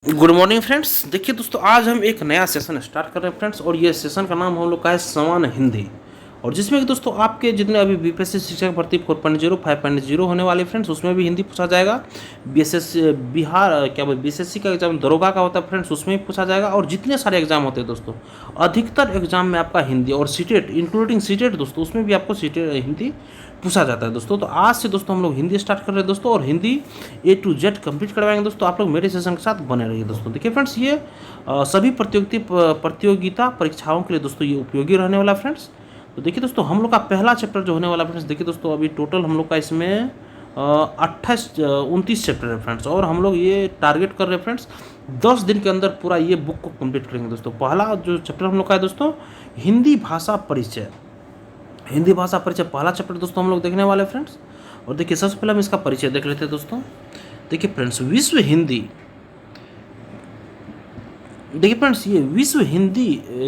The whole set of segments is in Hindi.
Good morning friends. देखिए दोस्तों, आज हम एक नया सेशन स्टार्ट कर रहे हैं फ्रेंड्स, और ये सेशन का नाम हम लोग का है सामान्य हिंदी। और जिसमें कि दोस्तों आपके जितने अभी बीपीएससी शिक्षक भर्ती 4.0 5.0 होने वाले फ्रेंड्स, उसमें भी हिंदी पूछा जाएगा। बीएसएससी बिहार क्या बोल बीएसएससी का एग्जाम दरोगा का होता है फ्रेंड्स, उसमें भी पूछा जाएगा। और जितने सारे एग्जाम होते हैं दोस्तों, अधिकतर एग्जाम में आपका हिंदी, और सीटेट इंक्लूडिंग सीटेट दोस्तों, उसमें भी आपको सीटेट हिंदी पूछा जाता है दोस्तों। तो आज से दोस्तों हम लोग हिंदी स्टार्ट कर रहे हैं दोस्तों, और Hindi A to Z complete करवाएंगे दोस्तों। आप लोग मेरे सेशन के साथ बने रहिए दोस्तों। देखिए फ्रेंड्स, ये सभी प्रतियोगिता परीक्षाओं के लिए दोस्तों ये उपयोगी रहने वाला फ्रेंड्स। तो देखिए दोस्तों, हम लोग का पहला चैप्टर जो होने वाला फ्रेंड्स, देखिए दोस्तों अभी टोटल हम लोग का इसमें 29 चैप्टर है फ्रेंड्स, और हम लोग ये टारगेट कर रहे हैं फ्रेंड्स 10 दिन के अंदर पूरा ये बुक को कंप्लीट करेंगे दोस्तों। पहला जो चैप्टर हम लोग का है दोस्तों, हिंदी भाषा परिचय। हिंदी भाषा परिचय पहला चैप्टर दोस्तों हम लोग देखने वाले फ्रेंड्स। और देखिए सबसे पहले हम इसका परिचय देख लेते हैं दोस्तों। देखिए फ्रेंड्स, देखिए फ्रेंड्स, ये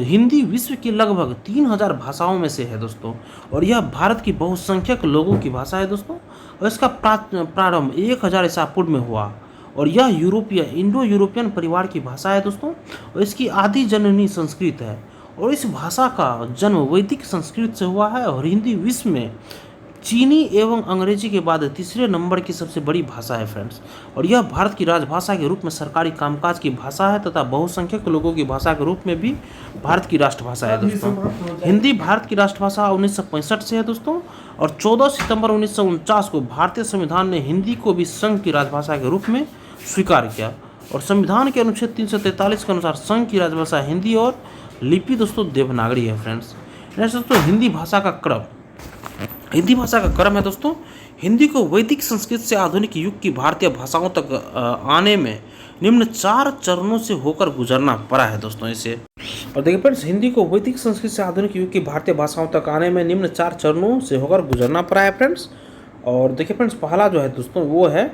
हिंदी विश्व की लगभग 3000 भाषाओं में से है दोस्तों, और यह भारत की बहुसंख्यक लोगों की भाषा है दोस्तों। और इसका प्रारंभ 1000 ईसा पूर्व में हुआ, और यह इंडो यूरोपियन परिवार की भाषा है दोस्तों। और इसकी आदि जननी संस्कृत है, और इस भाषा का जन्म वैदिक संस्कृत से हुआ है। और हिंदी विश्व में चीनी एवं अंग्रेजी के बाद तीसरे नंबर की सबसे बड़ी भाषा है फ्रेंड्स। और यह भारत की राजभाषा के रूप में सरकारी कामकाज की भाषा है, तथा बहुसंख्यक लोगों की भाषा के रूप में भी भारत की राष्ट्रभाषा है दोस्तों। हिंदी भारत की राष्ट्रभाषा 1965 से है दोस्तों, और 14 सितंबर 1949 को भारतीय संविधान ने हिंदी को भी संघ की राजभाषा के रूप में स्वीकार किया। और संविधान के अनुच्छेद 343 के अनुसार संघ की राजभाषा हिंदी और लिपि दोस्तों देवनागरी है फ्रेंड्स। नेक्स्ट दोस्तों, हिंदी भाषा का क्रम है दोस्तों। हिंदी को वैदिक संस्कृत से आधुनिक युग की भारतीय भाषाओं तक आने में निम्न 4 चरणों से होकर गुजरना पड़ा है दोस्तों इसे। और देखिए फ्रेंड्स, हिंदी को वैदिक संस्कृत से आधुनिक युग की भारतीय भाषाओं तक आने में निम्न 4 चरणों से होकर गुजरना पड़ा है फ्रेंड्स। और देखिए फ्रेंड्स, पहला जो है दोस्तों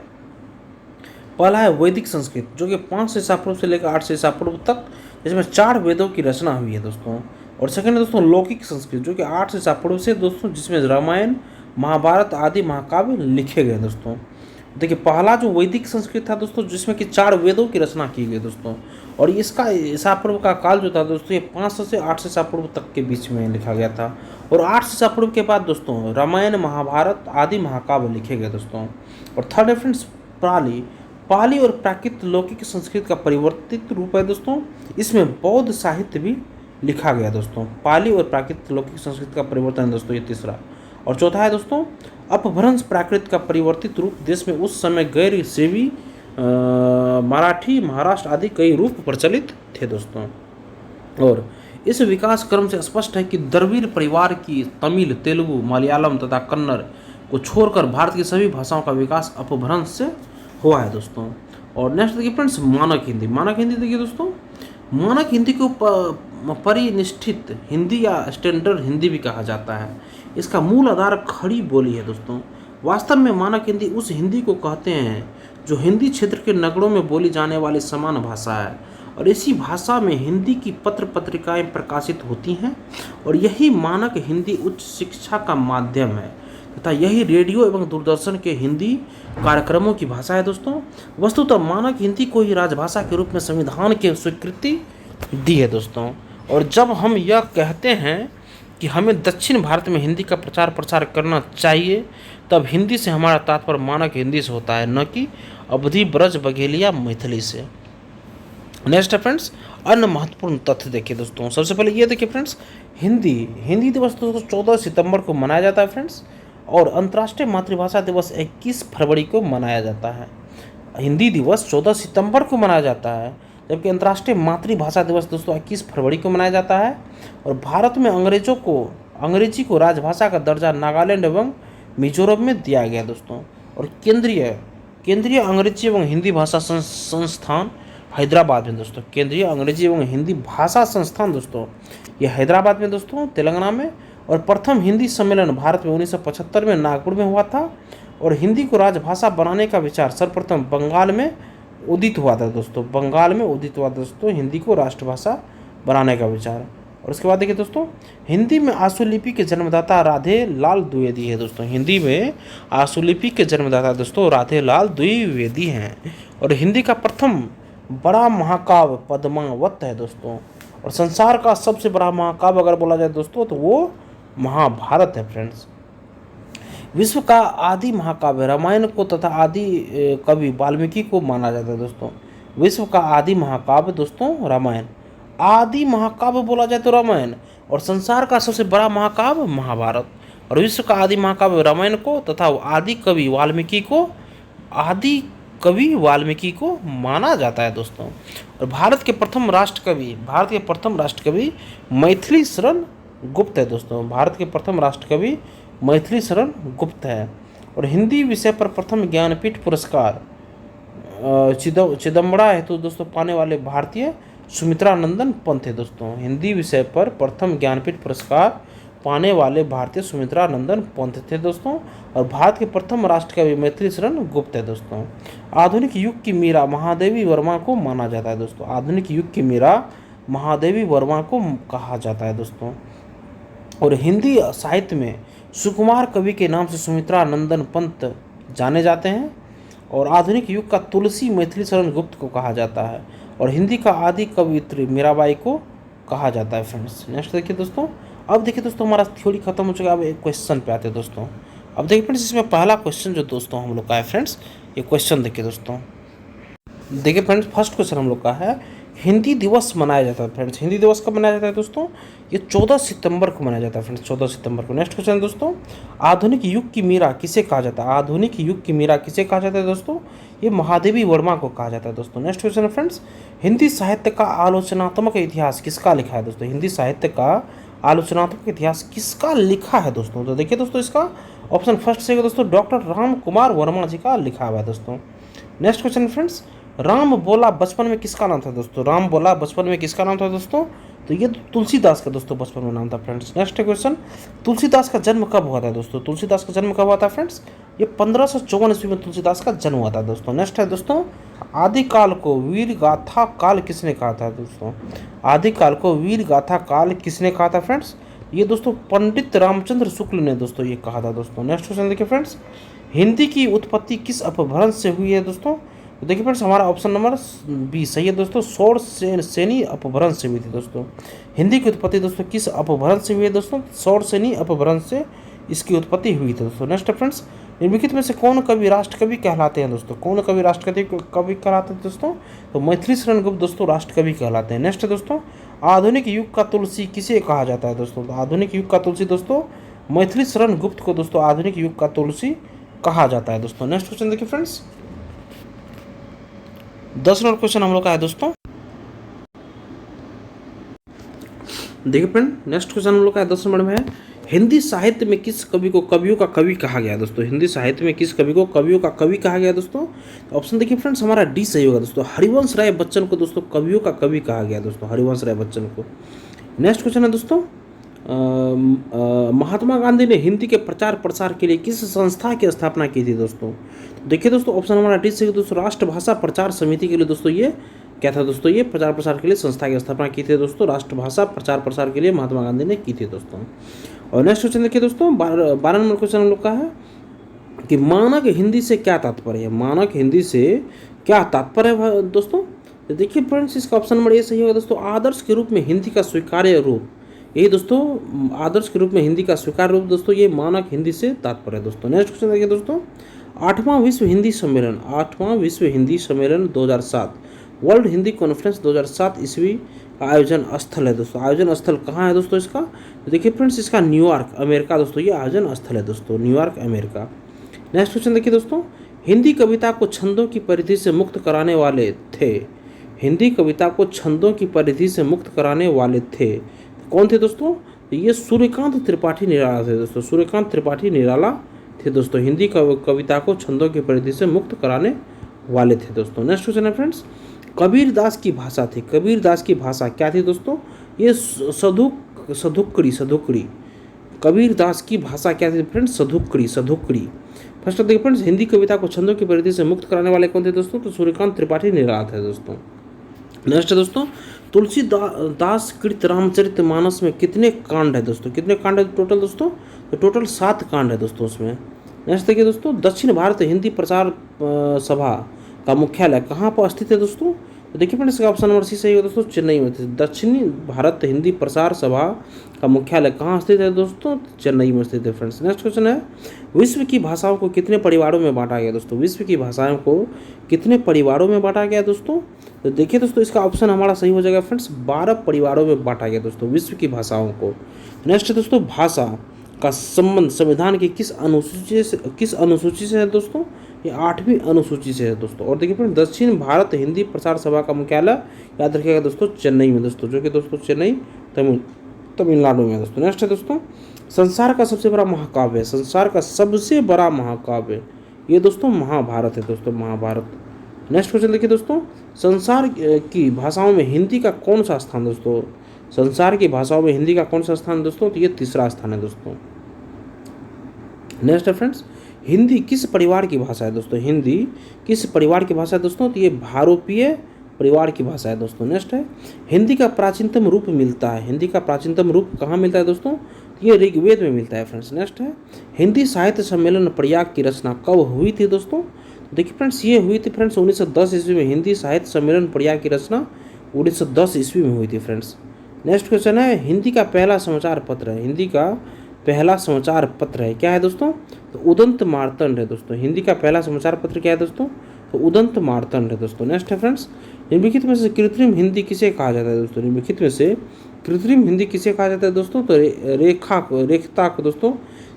पहला है वैदिक संस्कृत, जो कि 500 ईसा पूर्व से लेकर 800 ईसा पूर्व तक, जिसमें 4 वेदों की रचना हुई है दोस्तों। और सेकंड है दोस्तों लौकिक संस्कृत, जो कि 800 ईसा पूर्व से दोस्तों, जिसमें रामायण महाभारत आदि महाकाव्य लिखे गए दोस्तों। देखिए पहला जो वैदिक संस्कृत था दोस्तों, जिसमें कि 4 वेदों की रचना की गई दोस्तों। और इसका ईसा पूर्व का काल जो था दोस्तों, ये 500 से 800 ईसा पूर्व तक के बीच में लिखा गया था। और 800 ईसा पूर्व के बाद दोस्तों रामायण महाभारत आदि महाकाव्य लिखे गए दोस्तों। और थर्ड है फ्रेंड्स पाली और प्राकृत लौकिक संस्कृत का परिवर्तित रूप है दोस्तों। इसमें बौद्ध साहित्य भी लिखा गया दोस्तों। पाली और प्राकृत लौकिक संस्कृत का परिवर्तन है दोस्तों, ये तीसरा। और चौथा है दोस्तों अपभ्रंश प्राकृत का परिवर्तित रूप। देश में उस समय गैर सेवी मराठी महाराष्ट्र आदि कई रूप प्रचलित थे दोस्तों। और इस विकास क्रम से स्पष्ट है कि द्रविड़ परिवार की तमिल, तेलुगु, मलयालम तथा कन्नड़ को छोड़कर भारत की सभी भाषाओं का विकास अपभ्रंश से हुआ है दोस्तों। और नेक्स्ट देखिए फ्रेंड्स, मानक हिंदी देखिए दोस्तों, मानक हिंदी को परिनिष्ठित हिंदी या स्टैंडर्ड हिंदी भी कहा जाता है। इसका मूल आधार खड़ी बोली है दोस्तों। वास्तव में मानक हिंदी उस हिंदी को कहते हैं जो हिंदी क्षेत्र के नगरों में बोली जाने वाली समान भाषा है, और इसी भाषा में हिंदी की पत्र पत्रिकाएं प्रकाशित होती हैं। और यही मानक हिंदी उच्च शिक्षा का माध्यम है, तथा यही रेडियो एवं दूरदर्शन के हिंदी कार्यक्रमों की भाषा है दोस्तों। वस्तुतः मानक हिंदी को ही राजभाषा के रूप में संविधान की स्वीकृति दी है दोस्तों। और जब हम यह कहते हैं कि हमें दक्षिण भारत में हिंदी का प्रचार प्रसार करना चाहिए, तब हिंदी से हमारा तात्पर्य मानक हिंदी से होता है, न कि अवधी, ब्रज, बघेलिया, मैथिली से। नेक्स्ट है फ्रेंड्स, अन्य महत्वपूर्ण तथ्य देखिए दोस्तों। सबसे पहले ये देखिए फ्रेंड्स, हिंदी दिवस दोस्तों 14 सितंबर को मनाया जाता है फ्रेंड्स। और अंतर्राष्ट्रीय मातृभाषा दिवस 21 फरवरी को मनाया जाता है। हिंदी दिवस 14 सितंबर को मनाया जाता है, जबकि अंतर्राष्ट्रीय मातृभाषा दिवस दोस्तों 21 फरवरी को मनाया जाता है। और भारत में अंग्रेजी को राजभाषा का दर्जा नागालैंड एवं मिजोरम में दिया गया दोस्तों। और केंद्रीय अंग्रेजी एवं हिंदी भाषा संस्थान हैदराबाद में दोस्तों, केंद्रीय अंग्रेजी एवं हिंदी भाषा संस्थान दोस्तों, यह हैदराबाद में दोस्तों, तेलंगाना में। और प्रथम हिंदी सम्मेलन भारत में 1975 में नागपुर में हुआ था। और हिंदी को राजभाषा बनाने का विचार सर्वप्रथम बंगाल में उदित हुआ था दोस्तों, हिंदी को राष्ट्रभाषा बनाने का विचार। और उसके बाद देखिए दोस्तों, हिंदी में आशुलिपि के जन्मदाता राधे लाल द्विवेदी है दोस्तों। हिंदी में आशुलिपि के जन्मदाता दोस्तों राधे लाल द्विवेदी हैं। और हिंदी का प्रथम बड़ा महाकाव्य पद्मावत है दोस्तों। और संसार का सबसे बड़ा महाकाव्य अगर बोला जाए दोस्तों तो वो महाभारत है फ्रेंड्स। विश्व का आदि महाकाव्य रामायण को तथा आदि कवि वाल्मीकि को माना जाता है दोस्तों। विश्व का आदि महाकाव्य दोस्तों रामायण, आदि महाकाव्य बोला जाए तो रामायण, और संसार का सबसे बड़ा महाकाव्य महाभारत। और विश्व का आदि महाकाव्य रामायण को तथा आदि कवि वाल्मीकि को माना जाता है दोस्तों। और भारत के प्रथम राष्ट्रकवि मैथिली शरण गुप्त है दोस्तों। भारत के प्रथम राष्ट्रकवि मैथिली शरण गुप्त है। और हिंदी विषय पर प्रथम ज्ञानपीठ पुरस्कार चिदम्बरा हेतु दोस्तों पाने वाले भारतीय सुमित्रा नंदन पंत है दोस्तों। हिंदी विषय पर प्रथम ज्ञानपीठ पुरस्कार पाने वाले भारतीय सुमित्रा नंदन पंत थे दोस्तों। और भारत के प्रथम राष्ट्रकवि मैथिली शरण गुप्त है दोस्तों। आधुनिक युग की मीरा महादेवी वर्मा को माना जाता है दोस्तों। आधुनिक युग की मीरा महादेवी वर्मा को कहा जाता है दोस्तों। और हिंदी साहित्य में सुकुमार कवि के नाम से सुमित्रा नंदन पंत जाने जाते हैं। और आधुनिक युग का तुलसी मैथिली शरण गुप्त को कहा जाता है। और हिंदी का आदि कवियत्री मीराबाई को कहा जाता है फ्रेंड्स। नेक्स्ट देखिए दोस्तों, अब देखिए दोस्तों हमारा थ्योरी खत्म हो चुका है। अब एक क्वेश्चन पे आते हैं दोस्तों। अब देखिए फ्रेंड्स, इसमें पहला क्वेश्चन जो दोस्तों हम लोग का है फ्रेंड्स, ये क्वेश्चन देखिए दोस्तों। देखिए फ्रेंड्स, फर्स्ट क्वेश्चन हम लोग का है, हिंदी दिवस मनाया जाता है फ्रेंड्स। हिंदी दिवस कब मनाया जाता है दोस्तों? ये 14 सितंबर को मनाया जाता है फ्रेंड्स, 14 सितंबर को। नेक्स्ट क्वेश्चन दोस्तों, आधुनिक युग की मीरा किसे कहा जाता है? आधुनिक युग की मीरा किसे कहा जाता है दोस्तों? ये महादेवी वर्मा को कहा जाता है दोस्तों। नेक्स्ट क्वेश्चन है फ्रेंड्स, हिंदी साहित्य का आलोचनात्मक इतिहास किसका लिखा है दोस्तों? हिंदी साहित्य का आलोचनात्मक इतिहास किसका लिखा है दोस्तों? तो देखिए दोस्तों, इसका ऑप्शन फर्स्ट से दोस्तों डॉक्टर राम कुमार वर्मा जी का लिखा हुआ है दोस्तों। नेक्स्ट क्वेश्चन फ्रेंड्स, राम बोला बचपन में किसका नाम था दोस्तों? राम बोला बचपन में किसका नाम था दोस्तों? तो ये तुलसीदास का दोस्तों बचपन में नाम था फ्रेंड्स। नेक्स्ट क्वेश्चन, तुलसीदास का जन्म कब हुआ था दोस्तों? तुलसीदास का जन्म कब हुआ था फ्रेंड्स? ये 1554 ईस्वी में तुलसीदास का जन्म हुआ था दोस्तों। नेक्स्ट है दोस्तों, आदिकाल को वीर गाथा काल किसने कहा था दोस्तों? आदिकाल को वीर गाथा काल किसने कहा था फ्रेंड्स? ये दोस्तों पंडित रामचंद्र शुक्ल ने दोस्तों ये कहा था दोस्तों। नेक्स्ट क्वेश्चन देखिए फ्रेंड्स, हिंदी की उत्पत्ति किस अपभ्रंश से हुई है दोस्तों? तो देखिए फ्रेंड्स, हमारा ऑप्शन नंबर बी सही है दोस्तों, सौर सेनी अपभ्रंश से हुई थी दोस्तों। हिंदी की उत्पत्ति दोस्तों किस अपभ्रंश से हुई है दोस्तों? सौर सेनी अपभ्रंश से इसकी उत्पत्ति हुई थी दोस्तों। नेक्स्ट फ्रेंड्स, निम्नलिखित में से कौन कवि राष्ट्रकवि कहलाते हैं दोस्तों? कौन कवि राष्ट्रकवि कहलाते हैं दोस्तों? तो मैथिली शरण गुप्त दोस्तों राष्ट्रकवि कहलाते हैं। नेक्स्ट दोस्तों, आधुनिक युग का तुलसी किसे कहा जाता है दोस्तों? तो आधुनिक युग का तुलसी दोस्तों मैथिली शरण गुप्त को दोस्तों आधुनिक युग का तुलसी कहा जाता है दोस्तों। नेक्स्ट क्वेश्चन देखिए फ्रेंड्स, 10 नंबर क्वेश्चन हम लोग का है दोस्तों। देखिए फ्रेंड, नेक्स्ट क्वेश्चन हम लोग का है 10 नंबर में है, हिंदी साहित्य में किस कवि को कवियों का कवि कहा गया दोस्तों? हिंदी साहित्य में किस कवि को कवियों का कवि कहा गया दोस्तों? तो ऑप्शन देखिए फ्रेंड्स, हमारा डी सही होगा दोस्तों, हरिवंश राय बच्चन को दोस्तों कवियों का कवि कहा गया दोस्तों, हरिवंश राय बच्चन को। नेक्स्ट क्वेश्चन है दोस्तों, महात्मा गांधी ने हिंदी के प्रचार प्रसार के लिए किस संस्था की स्थापना की थी दोस्तों? तो देखिए दोस्तों, ऑप्शन हमारा डी सही दोस्तों, राष्ट्रभाषा प्रचार समिति के लिए दोस्तों ये क्या था दोस्तों? ये प्रचार प्रसार के लिए संस्था की स्थापना की थी दोस्तों, राष्ट्रभाषा प्रचार प्रसार के लिए महात्मा गांधी ने की थी दोस्तों। और नेक्स्ट क्वेश्चन देखिए दोस्तों, 12 नंबर क्वेश्चन हम लोग का है कि मानक हिंदी से क्या तात्पर्य है? मानक हिंदी से क्या तात्पर्य है दोस्तों? तो देखिए फ्रेंड्स, इसका ऑप्शन नंबर ए सही होगा दोस्तों, आदर्श के रूप में हिंदी का स्वीकार्य रूप। यही दोस्तों आदर्श के रूप में हिंदी का स्वीकार्य रूप दोस्तों, ये मानक हिंदी से तात्पर्य है दोस्तों। नेक्स्ट क्वेश्चन देखिए दोस्तों, 8वां विश्व हिंदी सम्मेलन 2007 वर्ल्ड हिंदी कॉन्फ्रेंस 2007 ईस्वी का आयोजन स्थल है दोस्तों। आयोजन स्थल कहाँ है दोस्तों इसका? तो देखिए फ्रेंड्स, इसका न्यूयॉर्क अमेरिका दोस्तों, ये आयोजन स्थल है दोस्तों, न्यूयॉर्क अमेरिका। नेक्स्ट क्वेश्चन देखिए दोस्तों, हिंदी कविता को छंदों की परिधि से मुक्त कराने वाले थे। हिंदी कविता को छंदों की परिधि से मुक्त कराने वाले थे, कौन थे दोस्तों? ये सूर्यकांत त्रिपाठी निराला थे दोस्तों, सूर्यकांत त्रिपाठी निराला थे दोस्तों, हिंदी कविता को छंदों की परिधि से मुक्त कराने वाले थे दोस्तों। नेक्स्ट क्वेश्चन है फ्रेंड्स, कबीरदास की भाषा थी। कबीरदास की भाषा क्या थी दोस्तों? ये सधुकड़ी। कबीरदास की भाषा क्या थी फ्रेंड्स? सधुकड़ी। फर्स्ट देखिए फ्रेंड्स, हिंदी कविता को छंदों की परिधि से मुक्त कराने वाले कौन थे दोस्तों? तो सूर्यकांत त्रिपाठी निराला थे दोस्तों। नेक्स्ट है दोस्तों, तुलसीदास कृत रामचरित मानस में कितने कांड है दोस्तों? कितने कांड है टोटल दोस्तों? तो टोटल 7 कांड है दोस्तों उसमें। नेक्स्ट देखिए दोस्तों, दक्षिण भारत हिंदी प्रचार सभा का मुख्यालय कहाँ पर स्थित है दोस्तों? तो देखिए फ्रेंड्स इसका ऑप्शन नंबर सी सही है दोस्तों, चेन्नई में स्थित। दक्षिणी भारत हिंदी प्रसार सभा का मुख्यालय कहाँ स्थित है दोस्तों, चेन्नई में स्थित है फ्रेंड्स। नेक्स्ट क्वेश्चन है, विश्व की भाषाओं को कितने परिवारों में बांटा गया दोस्तों, विश्व की भाषाओं को कितने परिवारों में बांटा गया दोस्तों। तो देखिए दोस्तों इसका ऑप्शन हमारा सही हो जाएगा फ्रेंड्स, 12 परिवारों में बांटा गया दोस्तों विश्व की भाषाओं को। नेक्स्ट है दोस्तों, भाषा का संबंध संविधान की किस अनुसूची से है दोस्तों, ये 8वीं अनुसूची से है दोस्तों। और देखिए फ्रेंड्स, दक्षिण भारत हिंदी प्रसार सभा का मुख्यालय याद रखिएगा दोस्तों चेन्नई में दोस्तों, जो कि दोस्तों चेन्नई तमिलनाडु में दोस्तों। नेक्स्ट है दोस्तों, संसार का सबसे बड़ा महाकाव्य, संसार का सबसे बड़ा महाकाव्य ये दोस्तों महाभारत है दोस्तों, महाभारत। नेक्स्ट क्वेश्चन देखिए दोस्तों, संसार की भाषाओं में हिंदी का कौन सा स्थान दोस्तों, संसार की भाषाओं में हिंदी का कौन सा स्थान दोस्तों, तो ये तीसरा स्थान है दोस्तों। नेक्स्ट है फ्रेंड्स, हिंदी किस परिवार की भाषा है दोस्तों, हिंदी किस परिवार की भाषा है दोस्तों, तो ये भारोपीय परिवार की भाषा है दोस्तों। नेक्स्ट है, हिंदी का प्राचीनतम रूप मिलता है, हिंदी का प्राचीनतम रूप कहाँ मिलता है दोस्तों, तो ये ऋग्वेद में मिलता है फ्रेंड्स। नेक्स्ट है, हिंदी साहित्य सम्मेलन प्रयाग की रचना कब हुई थी दोस्तों, तो देखिए फ्रेंड्स ये हुई थी फ्रेंड्स 1910 ईस्वी में, हिंदी साहित्य सम्मेलन प्रयाग की रचना 1910 ईस्वी में हुई थी फ्रेंड्स। नेक्स्ट क्वेश्चन है, हिंदी का पहला समाचार पत्र है, हिंदी का पहला समाचार पत्र है क्या है दोस्तों, तो उदंत मार्तंड है दोस्तों, हिंदी का पहला समाचार पत्र क्या है दोस्तों, तो उदंत मार्तंड है दोस्तों। नेक्स्ट है फ्रेंड्स, निम्नलिखित में से कृत्रिम हिंदी किसे कहा जाता है दोस्तों, निम्नलिखित में से कृत्रिम हिंदी किसे कहा जाता है दोस्तों, तो रेखता को दोस्तों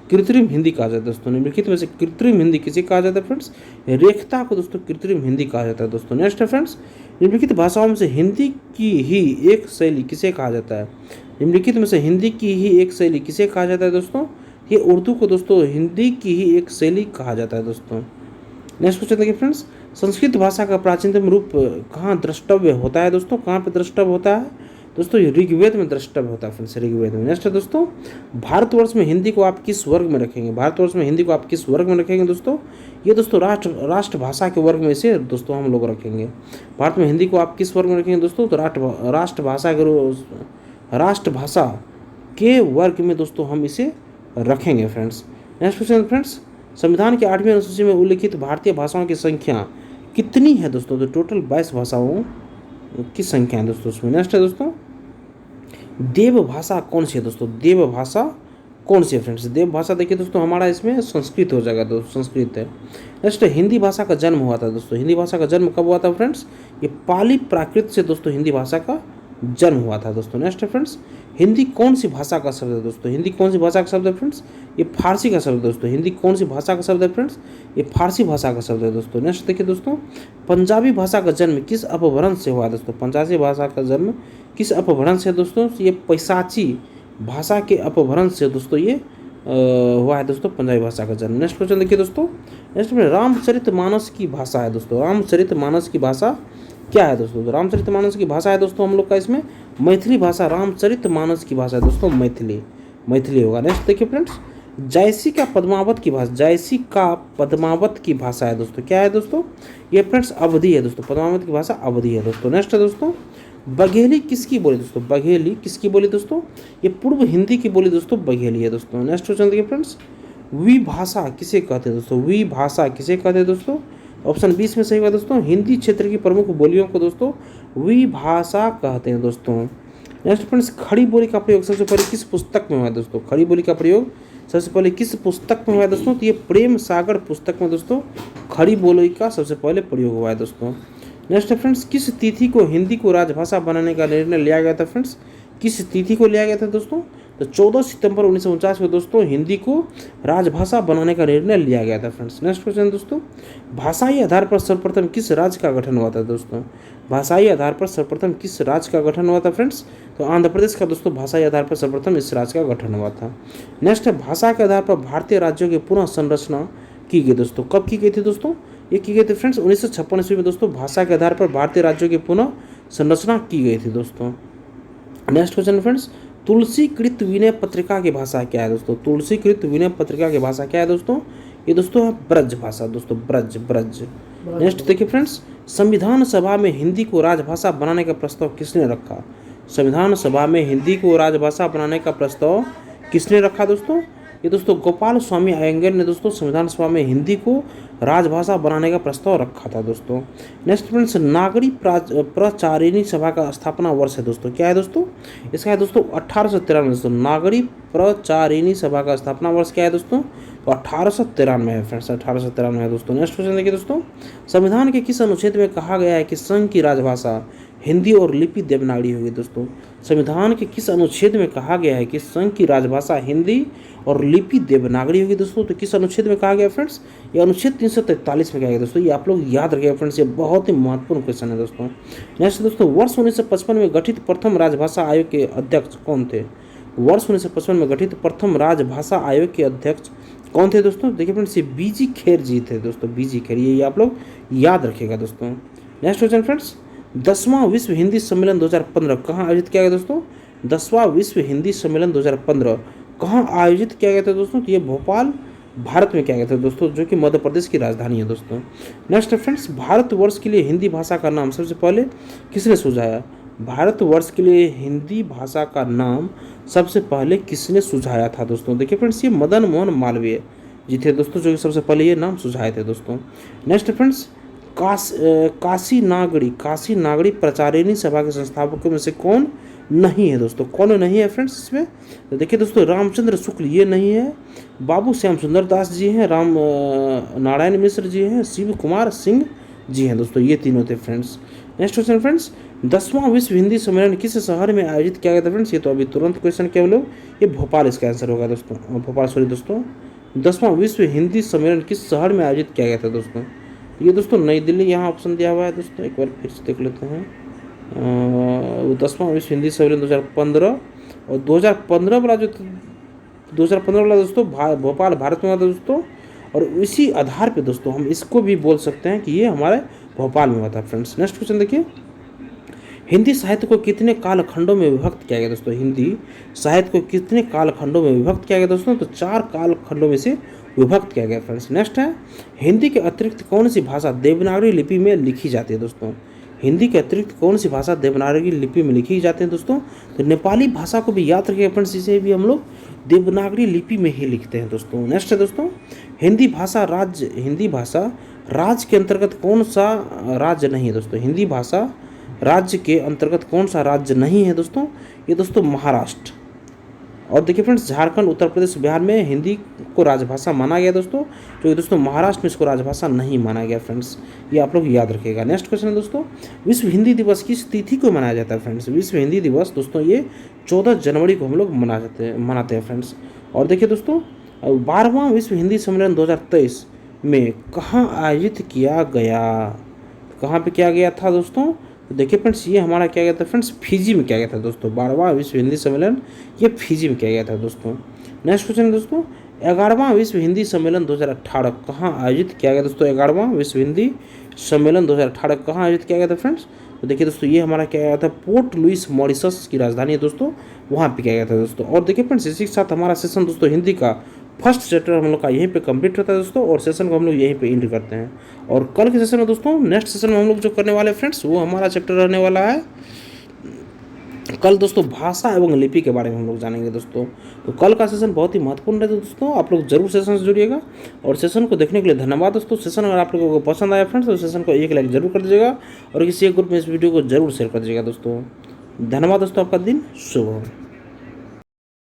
कृत्रिम हिंदी कहा जाता है दोस्तों। निम्नलिखित में से कृत्रिम हिंदी किसे कहा जाता है फ्रेंड्स, रेखता को दोस्तों कृत्रिम हिंदी कहा जाता है दोस्तों। नेक्स्ट है फ्रेंड्स, निम्नलिखित भाषाओं में से हिंदी की ही एक शैली किसे कहा जाता है, निम्नलिखित में से हिंदी की ही एक शैली किसे कहा जाता है दोस्तों, ये उर्दू को दोस्तों हिंदी की ही एक शैली कहा जाता है दोस्तों। नेक्स्ट क्वेश्चन देखिए फ्रेंड्स, संस्कृत भाषा का प्राचीनतम रूप कहाँ द्रष्टव्य होता है दोस्तों, कहाँ पे द्रष्टव्य होता है दोस्तों, ये ऋग्वेद में द्रष्टव्य होता है फ्रेंड्स, ऋग्वेद में। नेक्स्ट है दोस्तों, भारतवर्ष में हिंदी को आप किस वर्ग में रखेंगे, भारतवर्ष में हिंदी को आप किस वर्ग में रखेंगे दोस्तों, ये दोस्तों राष्ट्रभाषा के वर्ग में से दोस्तों हम लोग रखेंगे। भारत में हिंदी को आप किस वर्ग में रखेंगे दोस्तों, तो राष्ट्रभाषा के वर्ग में दोस्तों हम इसे रखेंगे फ्रेंड्स। नेक्स्ट क्वेश्चन फ्रेंड्स, संविधान की 8वीं अनुसूची में उल्लिखित भारतीय भाषाओं की संख्या कितनी है दोस्तों, तो टोटल 22 भाषाओं की संख्या है दोस्तों उसमें। नेक्स्ट है दोस्तों, देव भाषा कौन सी है दोस्तों, देव भाषा कौन सी है फ्रेंड्स, देव भाषा देखिए दोस्तों हमारा इसमें संस्कृत हो जाएगा दोस्तों, संस्कृत है। नेक्स्ट हिंदी भाषा का जन्म हुआ था दोस्तों, हिंदी भाषा का जन्म कब हुआ था फ्रेंड्स, ये पाली प्राकृत से दोस्तों हिंदी भाषा का जन्म हुआ था दोस्तों। नेक्स्ट है फ्रेंड्स, हिंदी कौन सी भाषा का शब्द है दोस्तों, हिंदी कौन सी भाषा का शब्द है फ्रेंड्स, ये फारसी का शब्द है दोस्तों, हिंदी कौन सी भाषा का शब्द है फ्रेंड्स, ये फारसी भाषा का शब्द है दोस्तों। नेक्स्ट देखिए दोस्तों, पंजाबी भाषा का जन्म किस अपभ्रंश से हुआ दोस्तों, पंजाबी भाषा का जन्म किस अपभ्रंश से दोस्तों, ये पैशाची भाषा के अपभ्रंश से दोस्तों ये हुआ है दोस्तों पंजाबी भाषा का जन्म। नेक्स्ट क्वेश्चन देखिए दोस्तों, नेक्स्ट में रामचरितमानस की भाषा है दोस्तों, रामचरितमानस की भाषा क्या है दोस्तों, तो रामचरितमानस की भाषा है दोस्तों हम लोग का इसमें मैथिली भाषा, रामचरितमानस की भाषा है दोस्तों मैथिली होगा। नेक्स्ट देखिए फ्रेंड्स, जायसी का पद्मावत की भाषा, जायसी का पद्मावत की भाषा है दोस्तों क्या है दोस्तों, ये फ्रेंड्स अवधी है दोस्तों, पद्मावत की भाषा अवधी है दोस्तों। नेक्स्ट है दोस्तों, बघेली किसकी बोली दोस्तों, बघेली किसकी बोली दोस्तों, ये पूर्व हिंदी की बोली दोस्तों बघेली है दोस्तों। नेक्स्ट क्वेश्चन देखिए फ्रेंड्स, विभाषा किसे कहते हैं दोस्तों, विभाषा किसे कहते हैं दोस्तों, ऑप्शन 20 में सही होगा दोस्तों, हिंदी क्षेत्र की प्रमुख बोलियों को दोस्तों विभाषा कहते हैं दोस्तों। नेक्स्ट फ्रेंड्स, खड़ी बोली का प्रयोग सबसे पहले किस पुस्तक में हुआ है दोस्तों, खड़ी बोली का प्रयोग सबसे पहले किस पुस्तक में हुआ है दोस्तों, तो ये प्रेम सागर पुस्तक में दोस्तों खड़ी बोली का सबसे पहले प्रयोग हुआ है दोस्तों। नेक्स्ट फ्रेंड्स, किस तिथि को हिंदी को राजभाषा बनाने का निर्णय लिया गया था फ्रेंड्स, किस तिथि को लिया गया था दोस्तों, तो 14 सितंबर 1949 में दोस्तों हिंदी को राजभाषा बनाने का निर्णय लिया गया था फ्रेंड्स। नेक्स्ट क्वेश्चन दोस्तों, भाषाई आधार पर सर्वप्रथम किस राज्य का गठन हुआ था दोस्तों, भाषाई आधार पर सर्वप्रथम किस राज्य का गठन हुआ था फ्रेंड्स, तो आंध्र प्रदेश का दोस्तों भाषाई आधार पर सर्वप्रथम इस राज्य का गठन हुआ था। नेक्स्ट है, भाषा के आधार पर भारतीय राज्यों की पुनः संरचना की गई दोस्तों, कब की गई थी दोस्तों, ये की गई थी फ्रेंड्स 1956 ईस्वी में दोस्तों, भाषा के आधार पर भारतीय राज्यों की पुनः संरचना की गई थी दोस्तों। Next question friends, तुलसीकृत Vinay Patrika की भाषा क्या है दोस्तों, तुलसीकृत विनय पत्रिका की भाषा क्या है दोस्तों, ये दोस्तों है ब्रज भाषा दोस्तों, ब्रज। नेक्स्ट देखिए फ्रेंड्स, संविधान सभा में हिंदी को राजभाषा बनाने का प्रस्ताव किसने रखा, संविधान सभा में हिंदी को राजभाषा बनाने का प्रस्ताव किसने रखा दोस्तों, ये दोस्तों गोपाल स्वामी अयंगर ने दोस्तों संविधान सभा में हिंदी को राजभाषा बनाने का प्रस्ताव रखा था दोस्तों। नेक्स्ट फ्रेंड्स, नागरी प्रचारिणी सभा का स्थापना वर्ष है दोस्तों, क्या है दोस्तों, इसका है दोस्तों 1893 दोस्तों। नागरी प्रचारिणी सभा का स्थापना वर्ष क्या है दोस्तों, तो 1893 है फ्रेंड्स, 1893 है दोस्तों। नेक्स्ट क्वेश्चन देखिए दोस्तों, संविधान के किस अनुच्छेद में कहा गया है कि संघ की राजभाषा हिंदी और लिपि देवनागरी होगी दोस्तों। संविधान के किस अनुच्छेद में कहा गया है कि संघ की राजभाषा हिंदी और लिपि देवनागरी होगी दोस्तों, तो किस अनुच्छेद में कहा गया फ्रेंड्स, ये अनुच्छेद 343 में कहा गया दोस्तों। ये आप लोग याद रखिएगा फ्रेंड्स, ये बहुत ही महत्वपूर्ण क्वेश्चन है दोस्तों। नेक्स्ट दोस्तों, वर्ष 1955 में गठित प्रथम राजभाषा आयोग के अध्यक्ष कौन थे। वर्ष 1955 में गठित प्रथम राजभाषा आयोग के अध्यक्ष कौन थे दोस्तों, देखिए फ्रेंड्स, ये बीजी खेर जी थे दोस्तों, बीजी खेर, ये आप लोग याद रखिएगा दोस्तों। नेक्स्ट क्वेश्चन फ्रेंड्स, 10वां विश्व हिंदी सम्मेलन 2015 कहाँ आयोजित किया गया दोस्तों। 10वां विश्व हिंदी सम्मेलन 2015 कहाँ आयोजित किया गया था दोस्तों, तो ये भोपाल भारत में किया गया था दोस्तों, जो कि मध्य प्रदेश की राजधानी है दोस्तों। नेक्स्ट फ्रेंड्स, भारतवर्ष के लिए हिंदी भाषा का नाम सबसे पहले किसने सुझाया। भारतवर्ष के लिए हिंदी भाषा का नाम सबसे पहले किसने सुझाया था दोस्तों, देखिए फ्रेंड्स, ये मदन मोहन मालवीय जी थे दोस्तों, जो कि सबसे पहले ये नाम सुझाए थे दोस्तों। नेक्स्ट फ्रेंड्स, काशी नागरी प्रचारिणी सभा के संस्थापकों में से कौन नहीं है दोस्तों, कौन नहीं है फ्रेंड्स इसमें, तो देखिए दोस्तों, रामचंद्र शुक्ल ये नहीं है, बाबू श्याम सुंदर दास जी हैं, राम नारायण मिश्र जी हैं, शिव कुमार सिंह जी हैं दोस्तों, ये तीनों थे फ्रेंड्स। नेक्स्ट क्वेश्चन फ्रेंड्स, 10वां विश्व हिंदी सम्मेलन किस शहर में आयोजित किया गया था फ्रेंड्स, ये तो अभी तुरंत क्वेश्चन क्या बोलो, ये भोपाल इसका आंसर होगा दोस्तों, भोपाल सॉरी दोस्तों। 10वां विश्व हिंदी सम्मेलन किस शहर में आयोजित किया गया था दोस्तों, ये दोस्तों नई दिल्ली यहाँ ऑप्शन दिया हुआ है दोस्तों, एक बार फिर से देख लेते हैं। 10वां विश्व हिंदी सम्मेलन 2015 और 2015 वाला जो 2015 वाला दोस्तों भोपाल भारत में हुआ था दोस्तों, और इसी आधार पे दोस्तों हम इसको भी बोल सकते हैं कि ये हमारे भोपाल में हुआ था फ्रेंड्स। नेक्स्ट क्वेश्चन देखिए, हिंदी साहित्य को कितने कालखंडों में विभक्त किया गया दोस्तों, हिंदी साहित्य को कितने कालखंडों में विभक्त किया गया दोस्तों, तो 4 कालखंडों में से विभक्त किया गया फ्रेंड्स। नेक्स्ट है, हिंदी के अतिरिक्त कौन सी भाषा देवनागरी लिपि में लिखी जाती है दोस्तों, हिंदी के अतिरिक्त कौन सी भाषा देवनागरी लिपि में लिखी जाती है दोस्तों, तो नेपाली भाषा को भी याद रखिए फ्रेंड्स, इसे भी हम लोग देवनागरी लिपि में ही लिखते हैं दोस्तों। नेक्स्ट है दोस्तों, हिंदी भाषा राज्य के अंतर्गत कौन सा राज्य नहीं है दोस्तों, हिंदी भाषा राज्य के अंतर्गत कौन सा राज्य नहीं है दोस्तों, ये दोस्तों महाराष्ट्र। और देखिए फ्रेंड्स, झारखंड, उत्तर प्रदेश, बिहार में हिंदी को राजभाषा माना गया दोस्तों, जो दोस्तों महाराष्ट्र में इसको राजभाषा नहीं माना गया फ्रेंड्स, ये आप लोग याद रखिएगा। नेक्स्ट क्वेश्चन है दोस्तों, विश्व हिंदी दिवस किस तिथि को मनाया जाता है फ्रेंड्स, विश्व हिंदी दिवस दोस्तों ये 14 जनवरी को हम लोग मनाते हैं फ्रेंड्स। और देखिए दोस्तों, 12वां विश्व हिंदी सम्मेलन 2023 में कहाँ आयोजित किया गया, कहाँ पे किया गया था दोस्तों, तो देखिए फ्रेंड्स, ये हमारा क्या गया था फ्रेंड्स, फिजी में किया गया था दोस्तों, 12वां विश्व हिंदी सम्मेलन ये फिजी में किया गया था दोस्तों। नेक्स्ट क्वेश्चन है दोस्तों, 11वां विश्व हिंदी सम्मेलन 2018 कहाँ आयोजित किया गया दोस्तों, 11वां विश्व हिंदी सम्मेलन 2018 कहाँ आयोजित किया गया था फ्रेंड्स, तो देखिए दोस्तों, ये हमारा क्या गया था, पोर्ट लुइस मॉरिशस की राजधानी है दोस्तों, वहाँ पे किया गया था दोस्तों। और देखिए फ्रेंड्स, इसी के साथ हमारा सेशन दोस्तों हिंदी का फर्स्ट चैप्टर हम लोग का यहीं पे कंप्लीट होता है दोस्तों, और सेशन को हम लोग यहीं पे एंड करते हैं। और कल के सेशन में दोस्तों, नेक्स्ट सेशन में हम लोग जो करने वाले हैं फ्रेंड्स, वो हमारा चैप्टर रहने वाला है कल दोस्तों भाषा एवं लिपि के बारे में हम लोग जानेंगे दोस्तों। तो कल का सेशन बहुत ही महत्वपूर्ण है दोस्तों, आप लोग जरूर सेशन से जुड़िएगा। और सेशन को देखने के लिए धन्यवाद दोस्तों। सेशन अगर आप लोगों को पसंद आया फ्रेंड्स, तो सेशन को एक लाइक जरूर कर दीजिएगा, और किसी एक ग्रुप में इस वीडियो को जरूर शेयर कर दीजिएगा दोस्तों। धन्यवाद दोस्तों, आपका दिन शुभ हो।